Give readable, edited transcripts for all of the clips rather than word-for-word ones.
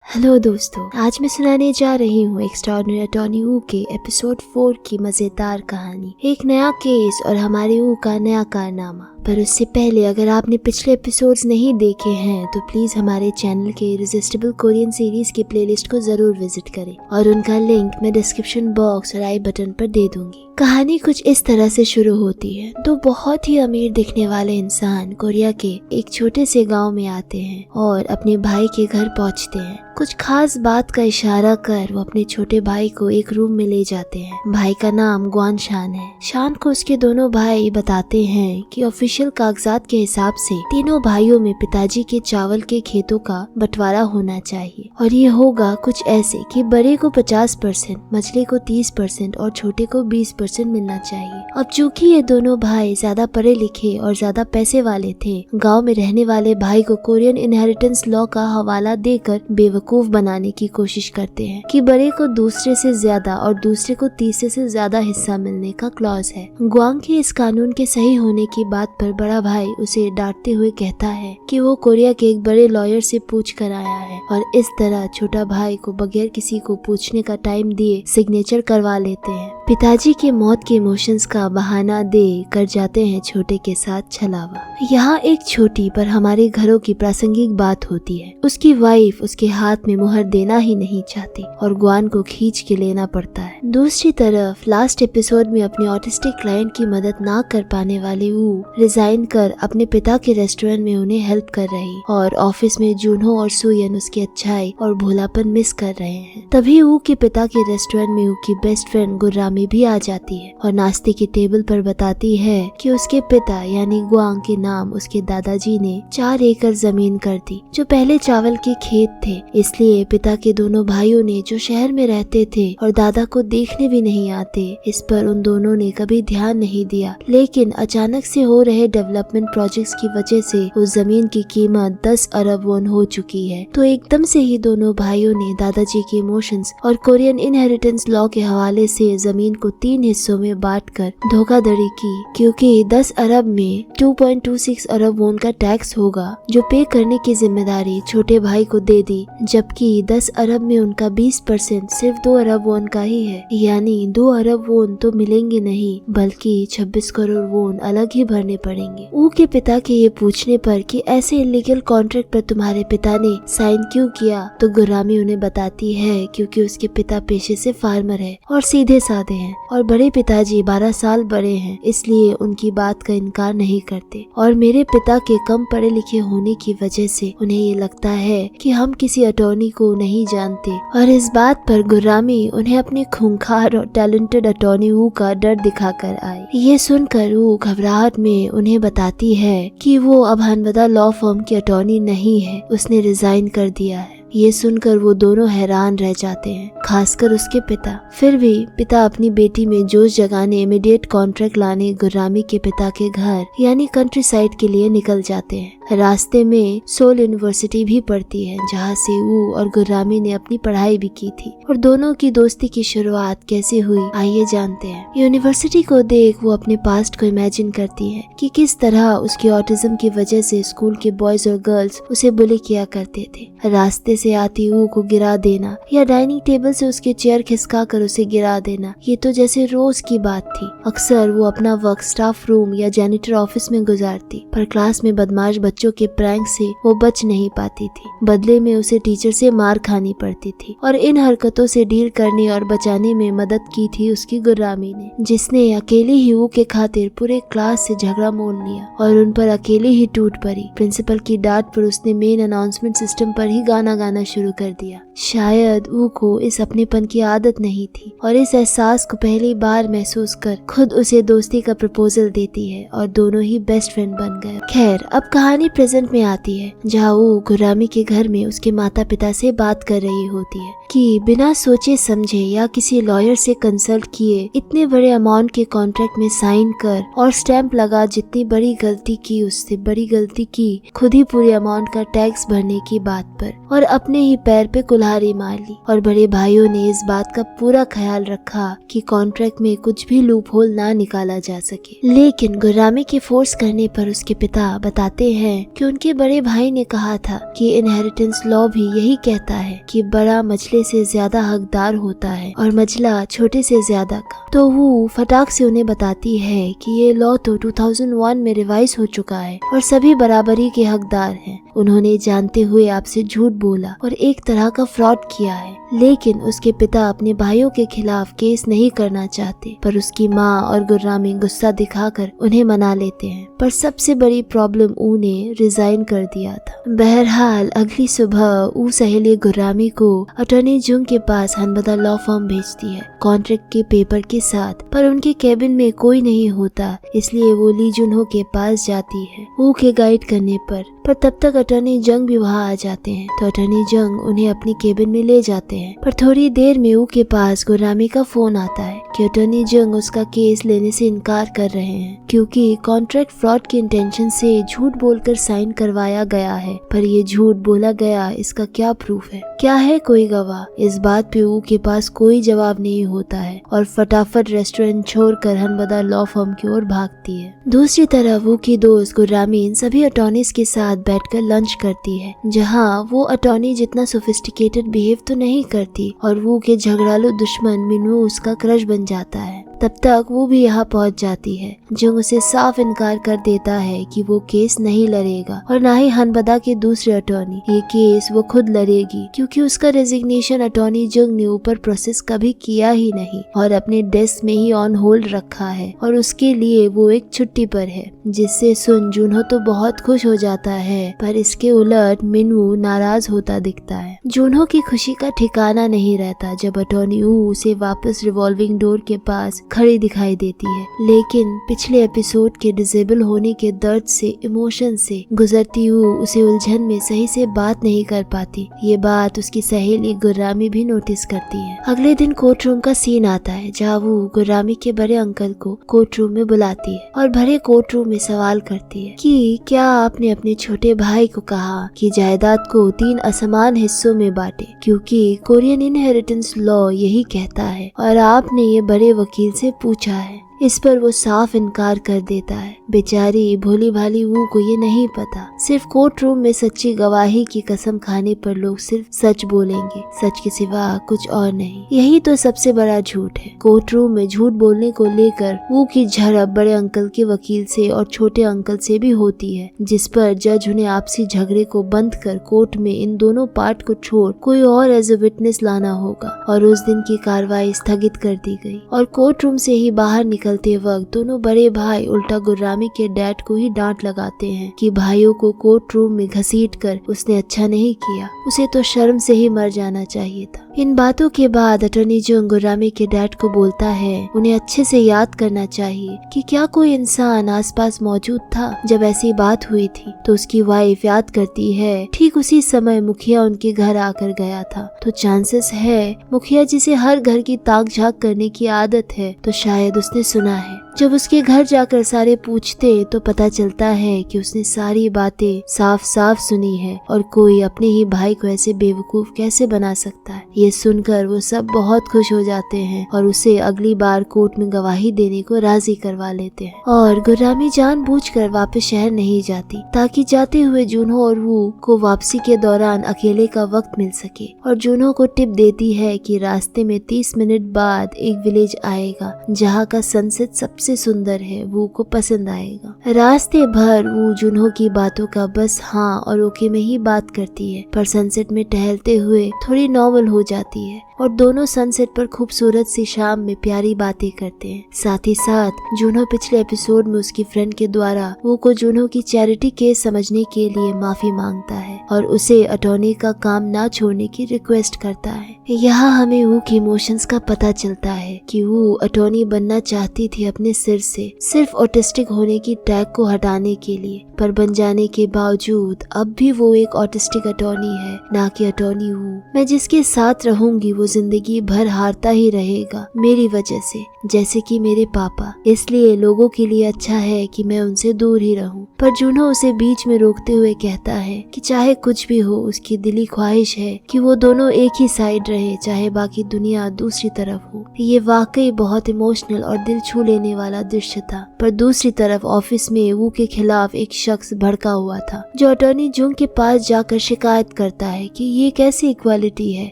Hello दोस्तों, आज मैं सुनाने जा रही हूँ एक्स्ट्राऑर्डिनरी अटॉर्नी वू के एपिसोड 4 की मजेदार कहानी। एक नया केस और हमारे वू का नया कारनामा। पर उससे पहले अगर आपने पिछले एपिसोड्स नहीं देखे हैं तो प्लीज हमारे चैनल के इरिजिस्टिबल कोरियन सीरीज की प्लेलिस्ट को जरूर विजिट करें और उनका लिंक मैं डिस्क्रिप्शन बॉक्स और आई बटन पर दे दूंगी। कहानी कुछ इस तरह से शुरू होती है। दो बहुत ही अमीर दिखने वाले इंसान कोरिया के एक छोटे से गांव में आते हैं और अपने भाई के घर पहुंचते हैं। कुछ खास बात का इशारा कर वो अपने छोटे भाई को एक रूम में ले जाते हैं। भाई का नाम ग्वान शान है। शान को उसके दोनों भाई बताते हैं कि ऑफिशियल कागजात के हिसाब से तीनों भाइयों में पिताजी के चावल के खेतों का बंटवारा होना चाहिए और ये होगा कुछ ऐसे कि बड़े को 50%, मछली को 30% और छोटे को 20% मिलना चाहिए। अब चूंकि ये दोनों भाई ज्यादा पढ़े लिखे और ज्यादा पैसे वाले थे, गाँव में रहने वाले भाई को कोरियन इनहेरिटेंस लॉ का हवाला देकर बेवकूफ बनाने की कोशिश करते हैं कि बड़े को दूसरे से ज्यादा और दूसरे को तीसरे से ज्यादा हिस्सा मिलने का क्लॉज है। ग्वांग के इस कानून के सही होने की बात पर बड़ा भाई उसे डांटते हुए कहता है कि वो कोरिया के एक बड़े लॉयर से पूछ कर आया है और इस तरह छोटा भाई को बगैर किसी को पूछने का टाइम दिए सिग्नेचर करवा लेते हैं। पिताजी के मौत के इमोशंस का बहाना दे कर जाते हैं छोटे के साथ छलावा। यहाँ एक छोटी पर हमारे घरों की प्रासंगिक बात होती है। उसकी वाइफ उसके हाथ में मुहर देना ही नहीं चाहती और ग्वान को खींच के लेना पड़ता है। दूसरी तरफ लास्ट एपिसोड में अपने ऑटिस्टिक क्लाइंट की मदद ना कर पाने वाली वू रिजाइन कर अपने पिता के रेस्टोरेंट में उन्हें हेल्प कर रही और ऑफिस में जूनहो और सुयन उसकी अच्छाई और भोलापन मिस कर रहे हैं। तभी वू के पिता के रेस्टोरेंट में वू की बेस्ट फ्रेंड गुर्रामी भी आ जाती है और नाश्ते की टेबल पर बताती है कि उसके पिता यानी ग्वांग के नाम उसके दादाजी ने 4 एकड़ जमीन कर दी जो पहले चावल के खेत थे। इसलिए पिता के दोनों भाइयों ने जो शहर में रहते थे और दादा को देखने भी नहीं आते, इस पर उन दोनों ने कभी ध्यान नहीं दिया। लेकिन अचानक से हो रहे डेवलपमेंट प्रोजेक्ट्स की वजह से उस जमीन की कीमत 10 अरब वॉन हो चुकी है। तो एकदम से ही दोनों भाइयों ने दादाजी के इमोशंस और कोरियन इनहेरिटेंस लॉ के हवाले से जमीन को 3 हिस्सों में बांटकर धोखाधड़ी की, क्योंकि 10 अरब में 2.26 अरब वॉन का टैक्स होगा जो पे करने की जिम्मेदारी छोटे भाई को दे दी, जबकि 10 अरब में उनका 20% सिर्फ 2 अरब वॉन का ही है। यानी 2 अरब वॉन तो मिलेंगे नहीं बल्कि 26 करोड़ वॉन अलग ही भरने पड़ेंगे। वू के पिता के ये पूछने पर कि ऐसे इलीगल कॉन्ट्रैक्ट पर तुम्हारे पिता ने साइन क्यों किया, तो गुर्रामी उन्हें बताती है क्योंकि उसके पिता पेशे से फार्मर है और सीधे साधे हैं और बड़े पिताजी 12 साल बड़े हैं, इसलिए उनकी बात का इनकार नहीं करते। और मेरे पिता के कम पढ़े लिखे होने की वजह से उन्हें ये लगता है कि हम किसी अटॉर्नी को नहीं जानते और इस बात पर गुर्रामी उन्हें अपने खूंखार और टैलेंटेड अटॉर्नी वू का डर दिखाकर आई। ये सुनकर वू घबराहट में उन्हें बताती है कि वो अब हनवदा लॉ फर्म की अटॉर्नी नहीं है, उसने रिजाइन कर दिया है। ये सुनकर वो दोनों हैरान रह जाते हैं, खासकर उसके पिता। फिर भी पिता अपनी बेटी में जोश जगाने इमीडिएट कॉन्ट्रैक्ट लाने गुर्रामी के पिता के घर यानी कंट्री साइड के लिए निकल जाते हैं। रास्ते में सोल यूनिवर्सिटी भी पड़ती है जहाँ से वू और गुर्रामी ने अपनी पढ़ाई भी की थी। और दोनों की दोस्ती की शुरुआत कैसे हुई आइए जानते हैं। यूनिवर्सिटी को देख वो अपने पास्ट को इमेजिन करती है कि किस तरह उसके ऑटिज्म की वजह से स्कूल के बॉयज और गर्ल्स उसे बुली किया करते थे। रास्ते से आती वू को गिरा देना या डाइनिंग टेबल से उसके चेयर खिसका कर उसे गिरा देना, ये तो जैसे रोज की बात थी। अक्सर वो अपना वक्त स्टाफ रूम या जैनिटर ऑफिस में गुजारती, पर क्लास में बदमाश बच्चों के प्रैंक से वो बच नहीं पाती थी। बदले में उसे टीचर से मार खानी पड़ती थी और इन हरकतों से डील करने और बचाने में मदद की थी उसकी गुर्रामी ने, जिसने अकेले ही वू के खातिर पूरे क्लास से झगड़ा मोल लिया और उन पर अकेले ही टूट पड़ी। प्रिंसिपल की डांट पर उसने मेन अनाउंसमेंट सिस्टम पर ही गाना गाना शुरू कर दिया। शायद वू को इस अपनेपन की आदत नहीं थी और इस एहसास को पहली बार महसूस कर खुद उसे दोस्ती का प्रपोजल देती है और दोनों ही बेस्ट फ्रेंड बन गए। खैर अब कहानी प्रेजेंट में आती है जहाँ वो गुर्रामी के घर में उसके माता पिता से बात कर रही होती है कि बिना सोचे समझे या किसी लॉयर से कंसल्ट किए इतने बड़े अमाउंट के कॉन्ट्रैक्ट में साइन कर और स्टैंप लगा, जितनी बड़ी गलती की उससे बड़ी गलती की खुद ही पूरे अमाउंट का टैक्स भरने की बात पर। और अपने ही पैर पे कुल्हाड़ी मार ली और बड़े भाइयों ने इस बात का पूरा ख्याल रखा कि कॉन्ट्रैक्ट में कुछ भी लूप होल ना निकाला जा सके। लेकिन गुर्रामी के फोर्स करने पर उसके पिता बताते हैं कि उनके बड़े भाई ने कहा था कि इनहेरिटेंस लॉ भी यही कहता है कि बड़ा मझले से ज्यादा हकदार होता है और मझला छोटे से ज्यादा का। तो वो फटाक से उन्हें बताती है कि ये लॉ तो 2001 में रिवाइज हो चुका है और सभी बराबरी के हकदार हैं। उन्होंने जानते हुए आपसे झूठ बोला और एक तरह का फ्रॉड किया है। लेकिन उसके पिता अपने भाइयों के खिलाफ केस नहीं करना चाहते, पर उसकी माँ और गुर्रामी गुस्सा दिखाकर उन्हें मना लेते हैं। पर सबसे बड़ी प्रॉब्लम ऊ ने रिजाइन कर दिया था। बहरहाल अगली सुबह ऊ सहेली गुर्रामी को अटॉर्नी जुंग के पास हनबदा लॉ फर्म भेजती है कॉन्ट्रैक्ट के पेपर के साथ, पर उनके केबिन में कोई नहीं होता, इसलिए वो ली जुनहो के पास जाती है ऊ के गाइड करने पर तब तक अटॉर्नी जंग भी वहाँ आ जाते हैं। तो अटॉर्नी जंग उन्हें अपनी केबिन में ले जाते हैं, पर थोड़ी देर में ऊ के पास गुर्रामी का फोन आता है कि अटॉर्नी जंग उसका केस लेने से इनकार कर रहे हैं क्योंकि कॉन्ट्रैक्ट फ्रॉड के इंटेंशन से झूठ बोलकर साइन करवाया गया है। पर ये झूठ बोला गया, इसका क्या प्रूफ है, क्या है कोई गवाह? इस बात पे ऊ के पास कोई जवाब नहीं होता है और फटाफट रेस्टोरेंट छोड़कर हनबदा लॉ फर्म की ओर भागती है। दूसरी तरफ वो की दोस्त गुर्रामी इन सभी अटॉर्नीज के साथ बैठकर लंच करती है, जहाँ वो अटॉर्नी जितना सोफिस्टिकेटेड बिहेव तो नहीं करती और वो के झगड़ालू दुश्मन मिनू उसका क्रश बन जाता है। तब तक वो भी यहाँ पहुँच जाती है। जो उसे साफ इनकार कर देता है कि वो केस नहीं लड़ेगा और ना ही हनबदा के दूसरे अटॉर्नी। ये केस वो खुद लड़ेगी क्योंकि उसका रेजिग्नेशन अटॉर्नी जंग ने ऊपर प्रोसेस कभी किया ही नहीं और अपने डेस्क में ही ऑन होल्ड रखा है और उसके लिए वो एक छुट्टी पर है, जिससे सुन जुनहो तो बहुत खुश हो जाता है। पर इसके उलट मिनू नाराज होता दिखता है। जुनहो की खुशी का ठिकाना नहीं रहता जब अटॉर्नी उसे वापस रिवॉल्विंग डोर के पास खड़ी दिखाई देती है। लेकिन पिछले एपिसोड के डिसेबल होने के दर्द से, इमोशन से गुजरती हुई उसे उलझन में सही से बात नहीं कर पाती। ये बात उसकी सहेली गुर्रामी भी नोटिस करती है। अगले दिन कोर्ट रूम का सीन आता है जहाँ वो गुर्रामी के बड़े अंकल को कोर्ट रूम में बुलाती है और भरे कोर्ट रूम में सवाल करती है कि क्या आपने अपने छोटे भाई को कहा कि जायदाद को 3 असमान हिस्सों में बांटे, क्योंकि कोरियन इनहेरिटेंस लॉ यही कहता है और आपने ये बड़े वकील से पूछा है। इस पर वो साफ इनकार कर देता है। बेचारी भोली भाली वो को ये नहीं पता, सिर्फ कोर्ट रूम में सच्ची गवाही की कसम खाने पर लोग सिर्फ सच बोलेंगे, सच के सिवा कुछ और नहीं। यही तो सबसे बड़ा झूठ है। कोर्ट रूम में झूठ बोलने को लेकर वो की झड़प बड़े अंकल के वकील से और छोटे अंकल से भी होती है, जिस पर जज उन्हें आपसी झगड़े को बंद कर कोर्ट में इन दोनों पार्ट को छोड़ कोई और एज ए विटनेस लाना होगा। और उस दिन की कार्रवाई स्थगित कर दी गई और कोर्ट रूम से ही बाहर निकलते वक्त दोनों बड़े भाई उल्टा गुर्रामी के डैड को ही डांट लगाते हैं कि भाइयों को कोर्ट रूम में घसीटकर उसने अच्छा नहीं किया, उसे तो शर्म से ही मर जाना चाहिए था। इन बातों के बाद अटॉर्नी जंग गुर्रामी के डैड को बोलता है उन्हें अच्छे से याद करना चाहिए कि क्या कोई इंसान आसपास मौजूद था जब ऐसी बात हुई थी। तो उसकी वाइफ याद करती है ठीक उसी समय मुखिया उनके घर आकर गया था, तो चांसेस है मुखिया जिसे हर घर की ताक झाक करने की आदत है, तो शायद उसने सुना है। जब उसके घर जाकर सारे पूछते तो पता चलता है कि उसने सारी बातें साफ साफ सुनी है और कोई अपने ही भाई को ऐसे बेवकूफ कैसे बना सकता है। ये सुनकर वो सब बहुत खुश हो जाते हैं और उसे अगली बार कोर्ट में गवाही देने को राजी करवा लेते हैं। और गुर्रामी जानबूझकर वापस शहर नहीं जाती ताकि जाते हुए जुनहो और वो को वापसी के दौरान अकेले का वक्त मिल सके। और जुनहो को टिप देती है कि रास्ते में 30 मिनट बाद एक विलेज आएगा जहाँ का सनसेट सबसे सुंदर है, वो को पसंद आएगा। रास्ते भर वो जुनहो की बातों का बस हाँ और ओके में ही बात करती है, पर सनसेट में टहलते हुए थोड़ी नॉर्मल हो जाती है और दोनों सनसेट पर खूबसूरत सी शाम में प्यारी बातें करते हैं। साथ ही साथ जुनहो पिछले एपिसोड में उसकी फ्रेंड के द्वारा वो को जुनहो की चैरिटी केस समझने के लिए माफी मांगता है और उसे अटॉर्नी का काम ना छोड़ने की रिक्वेस्ट करता है। यहाँ हमें वो के इमोशंस का पता चलता है कि वो अटॉर्नी बनना चाहती थी अपने सिर से सिर्फ ऑटिस्टिक होने की टैग को हटाने के लिए, पर बन जाने के बावजूद अब भी वो एक ऑटिस्टिक अटॉर्नी है, ना कि अटॉर्नी हूँ। मैं जिसके साथ रहूंगी वो जिंदगी भर हारता ही रहेगा मेरी वजह से, जैसे कि मेरे पापा, इसलिए लोगों के लिए अच्छा है कि मैं उनसे दूर ही रहूं। पर जूनहो उसे बीच में रोकते हुए कहता है कि चाहे कुछ भी हो, उसकी दिली ख्वाहिश है कि वो दोनों एक ही साइड रहे, चाहे बाकी दुनिया दूसरी तरफ हो। ये वाकई बहुत इमोशनल और दिल छू लेने वाला दृश्य था। पर दूसरी तरफ ऑफिस में वू के खिलाफ एक शख्स भड़का हुआ था, जो अटॉर्नी जुंग के पास जाकर शिकायत करता है कि ये कैसी इक्वालिटी है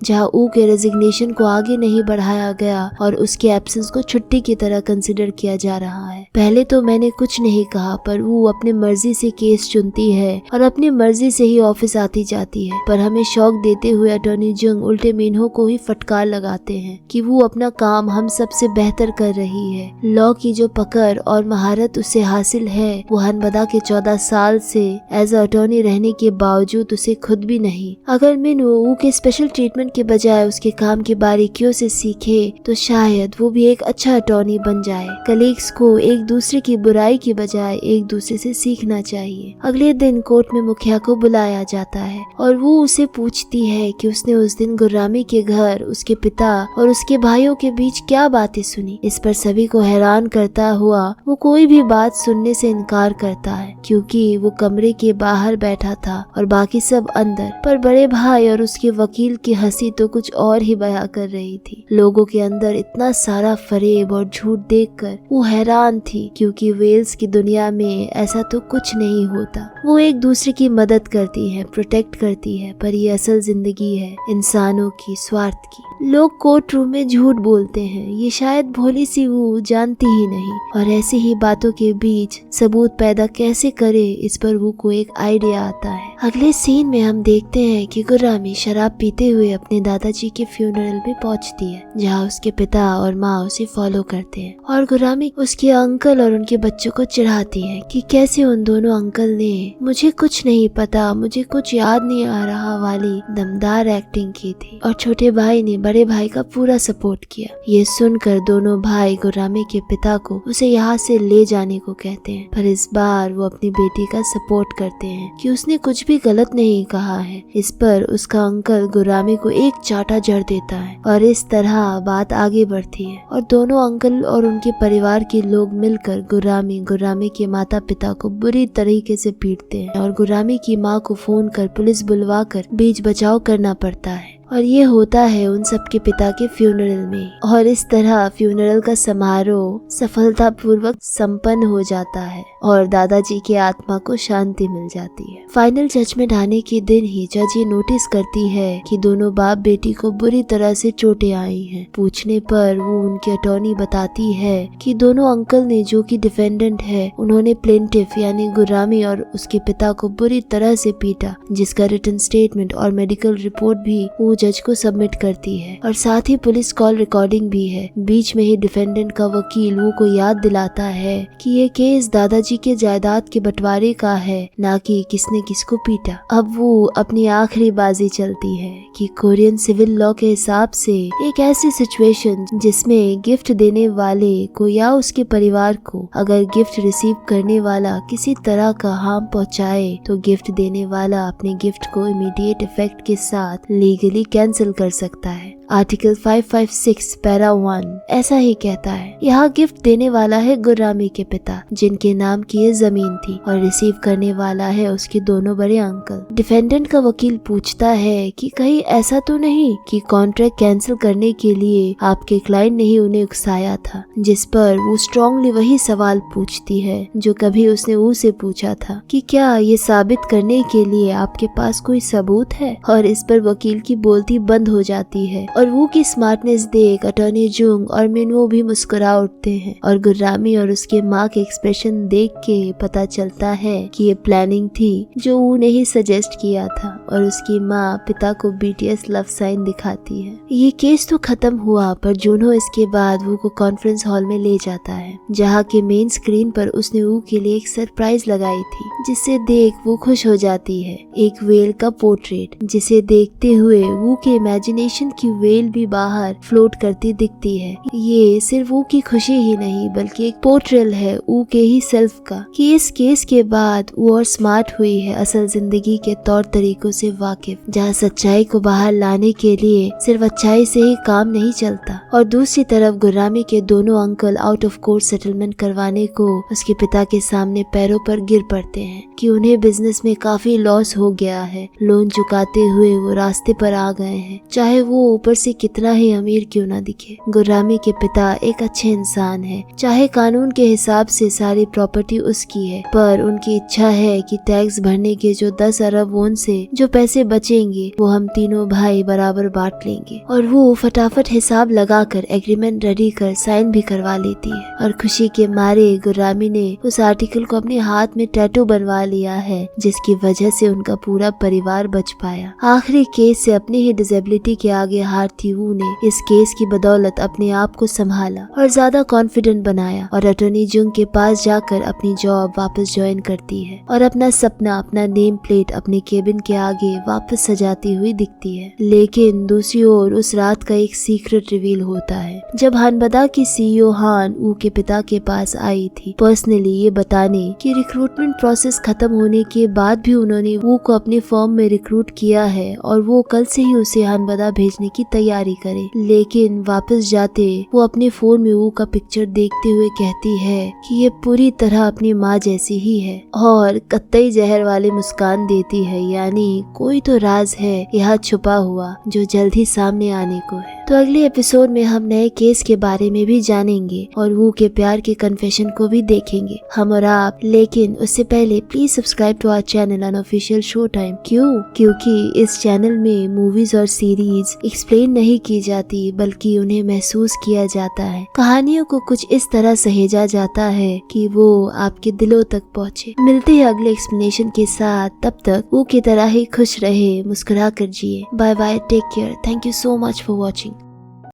जहाँ वू के रेजिग्नेशन को आगे नहीं बढ़ाया गया और उसके एब्सेंस को छुट्टी की तरह कंसिडर किया जा रहा है। पहले तो मैंने कुछ नहीं कहा, पर वो अपनी मर्जी से केस चुनती है और अपनी मर्जी से ही ऑफिस आती जाती है। पर हमें शौक देते हुए अटॉर्नी जुंग उल्टे मिन्हो को ही फटकार लगाते हैं कि वो अपना काम हम सबसे बेहतर कर रही है। लॉ की जो पकड़ और महारत उसे हासिल है, वो हनबदा के 14 साल से एज अ अटॉर्नी रहने के बावजूद उसे खुद भी नहीं। अगर मिन्हो वू के स्पेशल ट्रीटमेंट के बजाय उसके काम की बारीकियों से सीखे तो शायद वो भी एक अच्छा अटॉर्नी बन जाए। कलीग्स को एक दूसरे की बुराई की बजाय एक दूसरे से सीखना चाहिए। अगले दिन कोर्ट में मुखिया को बुलाया जाता है और वो उसे पूछती है कि उसने उस दिन गुर्रामी के घर उसके पिता और उसके भाइयों के बीच क्या बातें सुनी। इस पर सभी को हैरान करता हुआ वो कोई भी बात सुनने से इनकार करता है, क्योंकि वो कमरे के बाहर बैठा था और बाकी सब अंदर। पर बड़े भाई और उसके वकील की हंसी तो कुछ और ही बयां कर रही थी। लोगों के अंदर इतना सारा फरेब और झूठ देखकर वो हैरान थी, क्योंकि वेल्स की दुनिया में ऐसा तो कुछ नहीं होता। वो एक दूसरे की मदद करती है, प्रोटेक्ट करती है, पर ये असल जिंदगी है इंसानों की स्वार्थ की। लोग कोर्ट रूम में झूठ बोलते हैं, ये शायद भोली सी वो जानती ही नहीं। और ऐसी ही बातों के बीच सबूत पैदा कैसे करे, इस पर वो को एक आइडिया आता है। अगले सीन में हम देखते हैं कि गुर्रामी शराब पीते हुए अपने दादाजी के फ्यूनरल में पहुंचती है, जहां उसके पिता और माँ उसे फॉलो करते हैं। और गुर्रामी उसके अंकल और उनके बच्चों को चिढ़ाती है कि कैसे उन दोनों अंकल ने मुझे कुछ नहीं पता, मुझे कुछ याद नहीं आ रहा वाली दमदार एक्टिंग की थी, और छोटे भाई ने बड़े भाई का पूरा सपोर्ट किया। ये सुनकर दोनों भाई गुर्रामी के पिता को उसे यहाँ से ले जाने को कहते हैं, पर इस बार वो अपनी बेटी का सपोर्ट करते हैं कि उसने कुछ भी गलत नहीं कहा है। इस पर उसका अंकल गुर्रामी को एक चाटा जड़ देता है और इस तरह बात आगे बढ़ती है और दोनों अंकल और उनके परिवार के लोग मिलकर गुर्रामी के माता पिता को बुरी तरीके से पीटते हैं और गुर्रामी की माँ को फोन कर पुलिस बुलवाकर बीच बचाव करना पड़ता है। और ये होता है उन सबके पिता के फ्यूनरल में, और इस तरह फ्यूनरल का समारोह सफलतापूर्वक संपन्न हो जाता है और दादाजी की आत्मा को शांति मिल जाती है। फाइनल जजमेंट आने के दिन ही जज ये नोटिस करती है कि दोनों बाप बेटी को बुरी तरह से चोटें आई हैं। पूछने पर वो उनकी अटॉर्नी बताती है कि दोनों अंकल ने, जो कि डिफेंडेंट है, उन्होंने प्लेंटिफ यानी गुर्रामी और उसके पिता को बुरी तरह से पीटा, जिसका रिटन स्टेटमेंट और मेडिकल रिपोर्ट भी वो जज को सबमिट करती है और साथ ही पुलिस कॉल रिकॉर्डिंग भी है। बीच में ही डिफेंडेंट का वकील वो को याद दिलाता है कि ये केस दादाजी के जायदाद के बंटवारे का है, ना कि किसने किसको पीटा। अब वो अपनी आखिरी बाजी चलती है कि कोरियन सिविल लॉ के हिसाब से एक ऐसी सिचुएशन जिसमें गिफ्ट देने वाले को या उसके परिवार को अगर गिफ्ट रिसीव करने वाला किसी तरह का हार्म पहुंचाए, तो गिफ्ट देने वाला अपने गिफ्ट को इमीडिएट इफेक्ट के साथ लीगली कैंसिल कर सकता है। आर्टिकल 556 पैरा 1 ऐसा ही कहता है। यहाँ गिफ्ट देने वाला है गुर्रामी के पिता, जिनके नाम की ये जमीन थी, और रिसीव करने वाला है उसके दोनों बड़े अंकल। डिफेंडेंट का वकील पूछता है कि कहीं ऐसा तो नहीं कि कॉन्ट्रैक्ट कैंसिल करने के लिए आपके क्लाइंट ने ही उन्हें उकसाया था, जिस पर वो स्ट्रांगली वही सवाल पूछती है जो कभी उसने उसे पूछा था कि क्या ये साबित करने के लिए आपके पास कोई सबूत है। और इस पर वकील की बोलती बंद हो जाती है और वो की स्मार्टनेस देख अटॉर्नी जुंग और मिन्हो भी मुस्कुरा उठते हैं और गुर्रामी और उसके माँ के एक्सप्रेशन देख के पता चलता है कि ये प्लानिंग थी जो वो ने ही सजेस्ट किया था, और उसकी माँ पिता को BTS लव साइन दिखाती है। ये केस तो खत्म हुआ, पर जुन्हो इसके बाद वो को कॉन्फ्रेंस हॉल में ले जाता है, जहाँ के मेन स्क्रीन पर उसने वो के लिए एक सरप्राइज लगाई थी, जिसे देख वो खुश हो जाती है। एक वेल का पोर्ट्रेट, जिसे देखते हुए वो के इमेजिनेशन की वेल भी बाहर फ्लोट करती दिखती है। ये सिर्फ वो की खुशी ही नहीं बल्कि एक पोर्ट्रेल है वो के ही सेल्फ का, कि इस केस के बाद वो और स्मार्ट हुई है, असल जिंदगी के तौर तरीकों से वाकिफ, जहाँ सच्चाई को बाहर लाने के लिए सिर्फ अच्छाई से ही काम नहीं चलता। और दूसरी तरफ गुर्रामी के दोनों uncle out of court settlement करवाने को उसके पिता के सामने पैरों पर गिर पड़ते हैं कि उन्हें बिजनेस में काफी लॉस हो गया है, लोन चुकाते हुए वो रास्ते पर आ गए हैं, चाहे वो ऊपर से कितना ही अमीर क्यों ना दिखे। गुर्रामी के पिता एक अच्छे इंसान है, चाहे कानून के हिसाब से सारी प्रॉपर्टी उसकी है, पर उनकी इच्छा है कि टैक्स भरने के जो 10 अरब वोन से जो पैसे बचेंगे वो हम तीनों भाई बराबर बांट लेंगे। और वो फटाफट हिसाब लगाकर एग्रीमेंट रेडी कर साइन भी करवा लेती है। और खुशी के मारे गुर्रामी ने उस आर्टिकल को अपने हाथ में टैटू बनवा लिया है, जिसकी वजह से उनका पूरा परिवार बच पाया। आखिरी केस से अपनी ही डिसेबिलिटी के आगे हारती वू ने इस केस की बदौलत अपने आप को संभाला और ज्यादा कॉन्फिडेंट बनाया और अटॉर्नी जुंग के पास जाकर अपनी जॉब वापस ज्वाइन करती है और अपना सपना, अपना नेम प्लेट अपने केबिन के आगे वापस सजाती हुई दिखती है। लेकिन दूसरी ओर उस रात का एक सीक्रेट रिवील होता है जब हानबदा की सीईओ हान वू के पिता के पास आई थी पर्सनली ये बताने कि रिक्रूटमेंट प्रोसेस खत्म होने के बाद भी उन्होंने वू को अपने फर्म में रिक्रूट किया है और वो कल से ही उसे हानबदा भेजने की तैयारी करे। लेकिन वापस जाते वो अपने फोन में वू का पिक्चर देखते हुए कहती है कि ये पूरी तरह अपनी माँ जैसी ही है और कत्तई जहर वाली मुस्कान देती है, यानी कोई तो राज है यहाँ छुपा हुआ जो जल्द ही सामने आने को है। तो अगले एपिसोड में हम नए केस के बारे में भी जानेंगे और वू के प्यार के कन्फेशन को भी देखेंगे, हम और आप। लेकिन उससे पहले please subscribe to our channel unofficial show time. क्योंकि इस चैनल में मूवीज और सीरीज एक्सप्लेन नहीं की जाती बल्कि उन्हें महसूस किया जाता है। कहानियों को कुछ इस तरह सहेजा जाता है कि वो आपके दिलों तक पहुँचे। मिलते हैं अगले एक्सप्लेनेशन के साथ, तब तक वो की तरह ही खुश रहे, मुस्कुरा कर जिए। Bye bye, take care, thank you so much for watching.